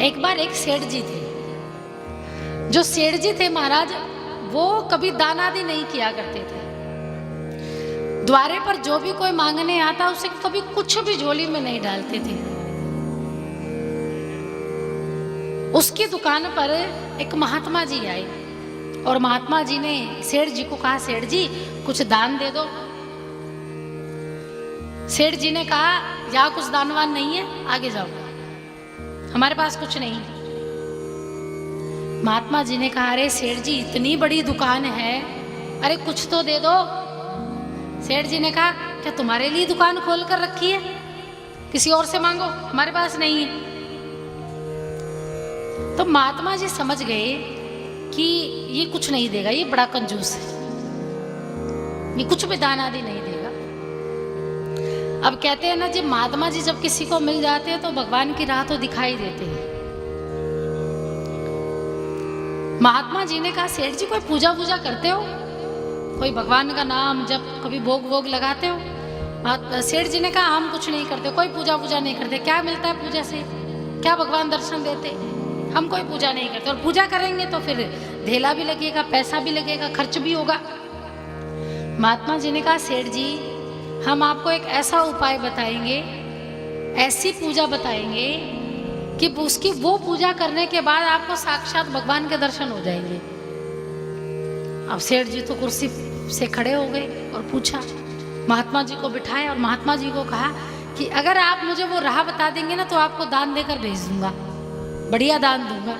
एक बार एक सेठ जी थे। जो सेठ जी थे महाराज, वो कभी दान आदि नहीं किया करते थे। द्वारे पर जो भी कोई मांगने आता उसे कभी कुछ भी झोली में नहीं डालते थे। उसकी दुकान पर एक महात्मा जी आए और महात्मा जी ने सेठ जी को कहा, सेठ जी कुछ दान दे दो। सेठ जी ने कहा, यहाँ कुछ दानवान नहीं है, आगे जाओ, हमारे पास कुछ नहीं। महात्मा जी ने कहा, अरे सेठ जी इतनी बड़ी दुकान है, अरे कुछ तो दे दो। सेठ जी ने कहा, क्या तुम्हारे लिए दुकान खोल कर रखी है, किसी और से मांगो, हमारे पास नहीं है। तो महात्मा जी समझ गए कि ये कुछ नहीं देगा, ये बड़ा कंजूस है, ये कुछ भी दान आदि नहीं देगा। अब कहते हैं ना, जब महात्मा जी जब किसी को मिल जाते हैं तो भगवान की राह तो दिखाई देते हैं। महात्मा जी ने कहा, सेठ जी कोई पूजा वूजा करते हो, कोई भगवान का नाम जब कभी भोग वोग लगाते हो? सेठ जी ने कहा, हम कुछ नहीं करते, कोई पूजा वूजा नहीं करते। क्या मिलता है पूजा से, क्या भगवान दर्शन देते? हम कोई पूजा नहीं करते, और पूजा करेंगे तो फिर धेला भी लगेगा, पैसा भी लगेगा, खर्च भी होगा। महात्मा जी ने कहा, सेठ जी हम आपको एक ऐसा उपाय बताएंगे, ऐसी पूजा बताएंगे कि उसकी वो पूजा करने के बाद आपको साक्षात भगवान के दर्शन हो जाएंगे। अब सेठ जी तो कुर्सी से खड़े हो गए और पूछा, महात्मा जी को बिठाया और महात्मा जी को कहा कि अगर आप मुझे वो राह बता देंगे ना तो आपको दान देकर भेज दूंगा, बढ़िया दान दूंगा।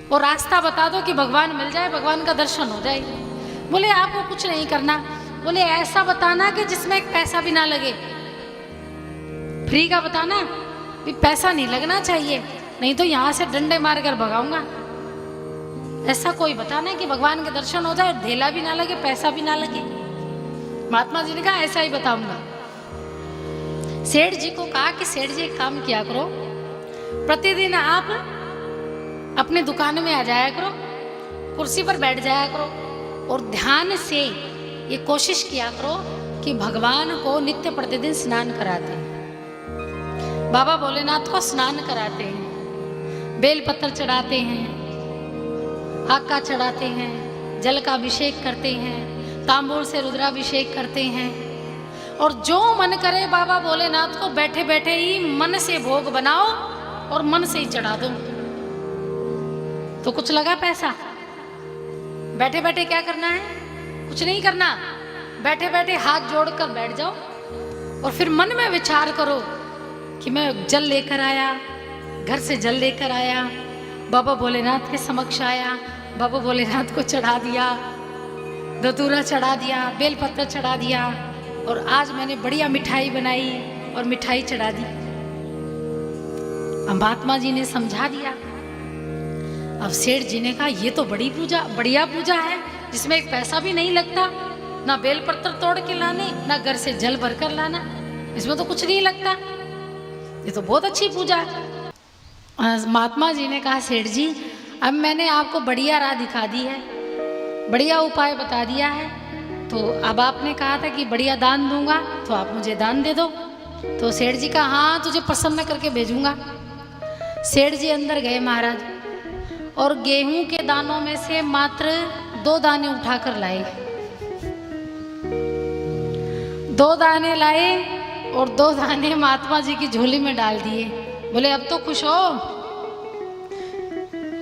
और रास्ता बता दो कि भगवान मिल जाए, भगवान का दर्शन हो जाए। बोले आपको कुछ नहीं करना, बोले ऐसा बताना कि जिसमें एक पैसा भी ना लगे, फ्री का बताना, भी पैसा नहीं लगना चाहिए, नहीं तो यहां से डंडे मारकर भगाऊंगा। ऐसा कोई बताना कि भगवान के दर्शन हो जाए, धेला भी ना लगे, पैसा भी ना लगे। महात्मा जी ने कहा, ऐसा ही बताऊंगा। सेठ जी को कहा कि सेठ जी एक काम किया करो, प्रतिदिन आप अपने दुकान में आ जाया करो, कुर्सी पर बैठ जाया करो और ध्यान से ये कोशिश किया करो कि भगवान को नित्य प्रतिदिन स्नान कराते हैं, बाबा भोलेनाथ को स्नान कराते हैं, बेलपत्र चढ़ाते हैं, आका चढ़ाते हैं, जल का अभिषेक करते हैं, तांबूल से रुद्राभिषेक करते हैं, और जो मन करे बाबा भोलेनाथ को बैठे बैठे ही मन से भोग बनाओ और मन से ही चढ़ा दो। तो कुछ लगा पैसा? बैठे बैठे क्या करना है? कुछ नहीं करना, बैठे बैठे हाथ जोड़कर बैठ जाओ और फिर मन में विचार करो कि मैं जल लेकर आया, घर से जल लेकर आया, बाबा भोलेनाथ के समक्ष आया, बाबा भोलेनाथ को चढ़ा दिया, धतूरा चढ़ा दिया, बेलपत्र चढ़ा दिया, और आज मैंने बढ़िया मिठाई बनाई और मिठाई चढ़ा दी। महात्मा जी ने समझा दिया। अब सेठ जी ने कहा, ये तो बड़ी पूजा, बढ़िया पूजा है, जिसमें एक पैसा भी नहीं लगता, ना बेलपत्र तोड़ के लाने, ना घर से जल भरकर लाना, इसमें तो कुछ नहीं लगता, ये तो बहुत अच्छी पूजा है। महात्मा जी ने कहा, सेठ जी अब मैंने आपको बढ़िया राह दिखा दी है, बढ़िया उपाय बता दिया है, तो अब आपने कहा था कि बढ़िया दान दूंगा, तो आप मुझे दान दे दो। तो सेठ जी कहा, हाँ तुझे प्रसन्न करके भेजूंगा। सेठ जी अंदर गए महाराज, और गेहूं के दानों में से मात्र 2 दाने उठाकर लाए, 2 दाने लाए और 2 दाने महात्मा जी की झोली में डाल दिए। बोले अब तो खुश हो?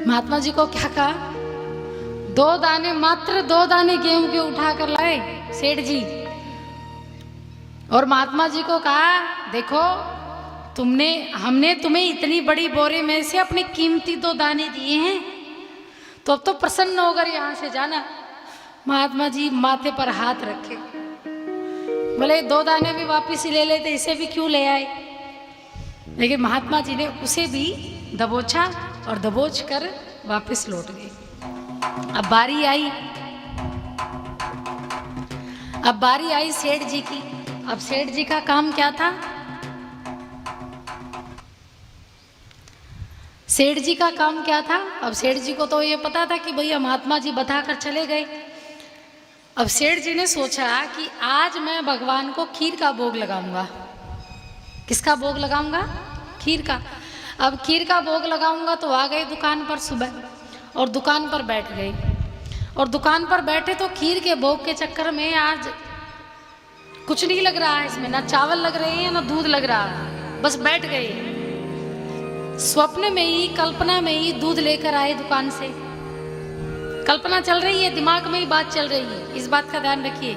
महात्मा जी को क्या कहा? 2 दाने, मात्र 2 दाने गेहूं के उठाकर लाए सेठ जी, और महात्मा जी को कहा, देखो हमने तुम्हें इतनी बड़ी बोरे में से अपने कीमती 2 दाने दिए हैं, तो अब तो प्रसन्न होकर यहां से जाना। महात्मा जी माथे पर हाथ रखे, बोले 2 दाने भी वापिस ले लेते, इसे भी क्यों ले आए? लेकिन महात्मा जी ने उसे भी दबोचा और दबोच कर वापस लौट गए। अब बारी आई सेठ जी की। अब सेठ जी का काम क्या था? सेठ जी का काम क्या था? अब सेठ जी को तो ये पता था कि भैया महात्मा जी बताकर चले गए। अब सेठ जी ने सोचा कि आज मैं भगवान को खीर का भोग लगाऊंगा। किसका भोग लगाऊंगा? खीर का। अब खीर का भोग लगाऊंगा तो आ गए दुकान पर सुबह और दुकान पर बैठ गए। और दुकान पर बैठे तो खीर के भोग के चक्कर में आज कुछ नहीं लग रहा है इसमें, ना चावल लग रहे हैं ना दूध लग रहा है, बस बैठ गए। स्वप्न में ही, कल्पना में ही दूध लेकर आए दुकान से। कल्पना चल रही है, दिमाग में ही बात चल रही है, इस बात का ध्यान रखिए।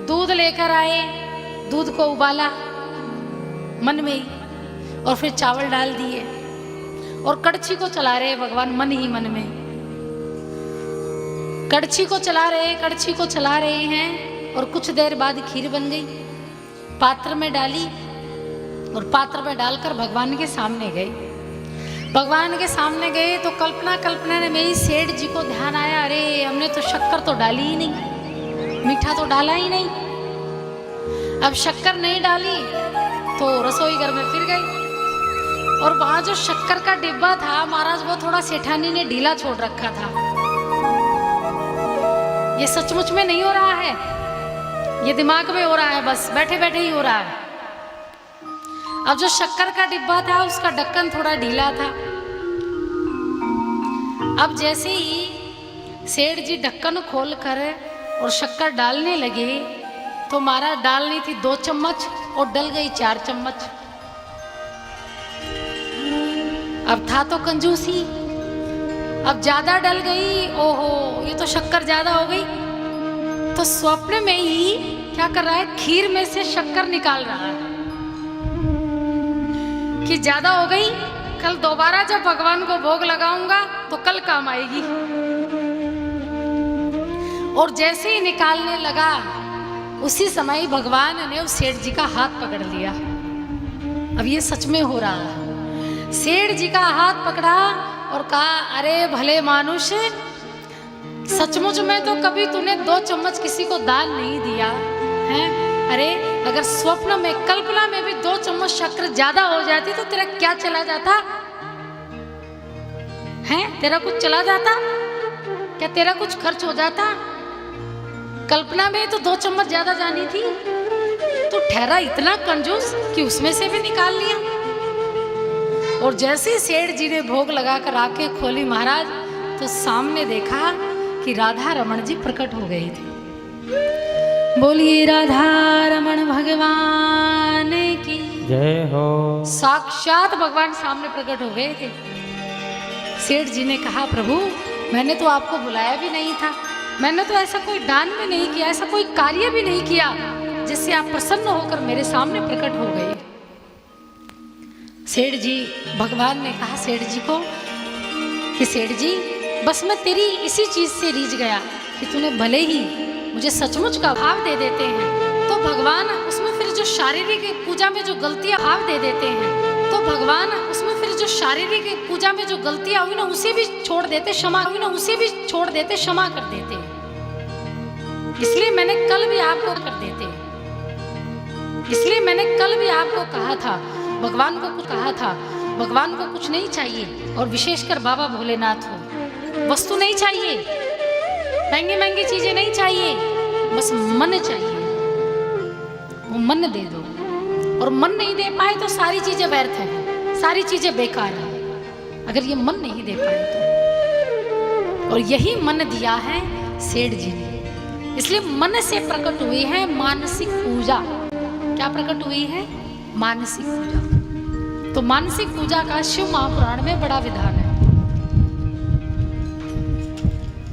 दूध लेकर आए, दूध को उबाला मन में ही और फिर चावल डाल दिए और कड़छी को चला रहे भगवान मन ही मन में। कड़छी को चला रहे हैं और कुछ देर बाद खीर बन गई। पात्र में डाली और पात्र में डालकर भगवान के सामने गए। भगवान के सामने गए तो कल्पना ने मेरी सेठ जी को ध्यान आया, अरे हमने तो शक्कर तो डाली ही नहीं, मीठा तो डाला ही नहीं। अब शक्कर नहीं डाली तो रसोई घर में फिर गई और वहां जो शक्कर का डिब्बा था महाराज, वो थोड़ा सेठानी ने ढीला छोड़ रखा था। ये सचमुच में नहीं हो रहा है, ये दिमाग में हो रहा है, बस बैठे बैठे ही हो रहा है। अब जो शक्कर का डिब्बा था उसका ढक्कन थोड़ा ढीला था। अब जैसे ही सेठ जी ढक्कन खोलकर और शक्कर डालने लगे तो महाराज डालनी थी 2 चम्मच और डल गई 4 चम्मच। अब था तो कंजूसी, अब ज्यादा डल गई, ओहो ये तो शक्कर ज्यादा हो गई। तो स्वप्न में ही क्या कर रहा है, खीर में से शक्कर निकाल रहा है कि ज्यादा हो गई, कल दोबारा जब भगवान को भोग लगाऊंगा तो कल काम आएगी। और जैसे ही निकालने लगा उसी समय ही भगवान ने उस सेठ जी का हाथ पकड़ लिया। अब ये सच में हो रहा है। सेठ जी का हाथ पकड़ा और कहा, अरे भले मानुष, सचमुच में तो कभी तूने 2 चम्मच किसी को दान नहीं दिया है। अरे अगर स्वप्न में, कल्पना में भी 2 चम्मच शक्कर ज्यादा हो जाती तो तेरा क्या चला जाता है? तेरा कुछ चला जाता क्या? तेरा कुछ खर्च हो जाता? कल्पना में तो 2 चम्मच ज्यादा जानी थी, तो ठहरा इतना कंजूस कि उसमें से भी निकाल लिया। और जैसे सेठ जी ने भोग लगाकर आंखें खोली महाराज, तो सामने देखा कि राधा रमण जी प्रकट हो गए थे। बोलिए राधा रमण भगवान की जय हो। साक्षात भगवान सामने प्रकट हो गए थे। सेठ जी ने कहा, प्रभु मैंने तो आपको बुलाया भी नहीं था, मैंने तो ऐसा कोई दान भी नहीं किया, ऐसा कोई कार्य भी नहीं किया जिससे आप प्रसन्न होकर मेरे सामने प्रकट हो गए। सेठ जी, भगवान ने कहा सेठ जी को कि सेठ जी बस मैं तेरी इसी चीज से रीझ गया कि तूने भले ही मुझे सचमुच का भाव दे देते हैं तो भगवान उसमें फिर जो शारीरिक पूजा में जो गलतियां भाव दे देते हैं तो भगवान उसमें फिर जो शारीरिक पूजा में जो गलतियां हुई ना उसे भी छोड़ देते, क्षमा हुई ना उसे भी छोड़ देते, क्षमा कर देते। इसलिए मैंने कल भी आपको कर देते, इसलिए मैंने कल भी आपको कहा था, भगवान को कुछ कहा था, भगवान को कुछ नहीं चाहिए और विशेषकर बाबा भोलेनाथ को वस्तु नहीं चाहिए, महंगी महंगी चीजें नहीं चाहिए, बस मन चाहिए। वो मन दे दो, और मन नहीं दे पाए तो सारी चीजें व्यर्थ हैं, सारी चीजें बेकार हैं, अगर ये मन नहीं दे पाए तो। और यही मन दिया है सेठ जी ने, इसलिए मन से प्रकट हुई है मानसिक पूजा। क्या प्रकट हुई है? मानसिक पूजा। तो मानसिक पूजा का शिव महापुराण में बड़ा विधान है,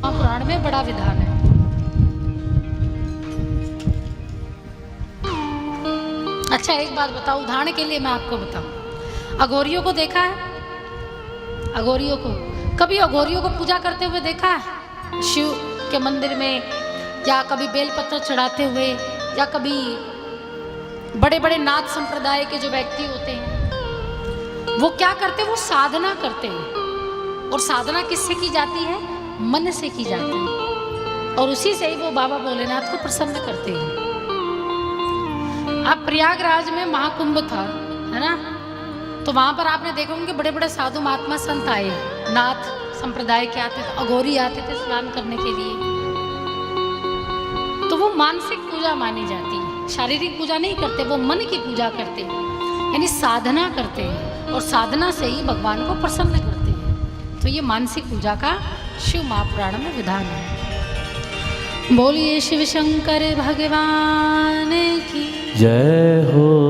महापुराण में बड़ा विधान है। अच्छा एक बात बताओ, उदाहरण के लिए मैं आपको बताऊं, अघोरियों को देखा है? अघोरियों को कभी अघोरियों को पूजा करते हुए देखा है शिव के मंदिर में, या कभी बेलपत्र चढ़ाते हुए, या कभी बड़े बड़े नाथ संप्रदाय के जो व्यक्ति होते हैं वो क्या करते हैं? वो साधना करते हैं। और साधना किससे की जाती है? मन से की जाती है, और उसी से ही वो बाबा भोलेनाथ को प्रसन्न करते हैं। अब प्रयागराज में महाकुंभ था, है ना, तो वहां पर आपने देखा होंगे बड़े बड़े साधु महात्मा संत आए, नाथ संप्रदाय के आते थे, अघोरी आते थे स्नान करने के लिए। तो वो मानसिक पूजा मानी जाती है, शारीरिक पूजा नहीं करते, वो मन की पूजा करते हैं, यानी साधना करते हैं। और साधना से ही भगवान को प्रसन्न करते हैं। तो ये मानसिक पूजा का शिव महापुराण में विधान है। बोलिए शिव शंकर भगवान की जय हो।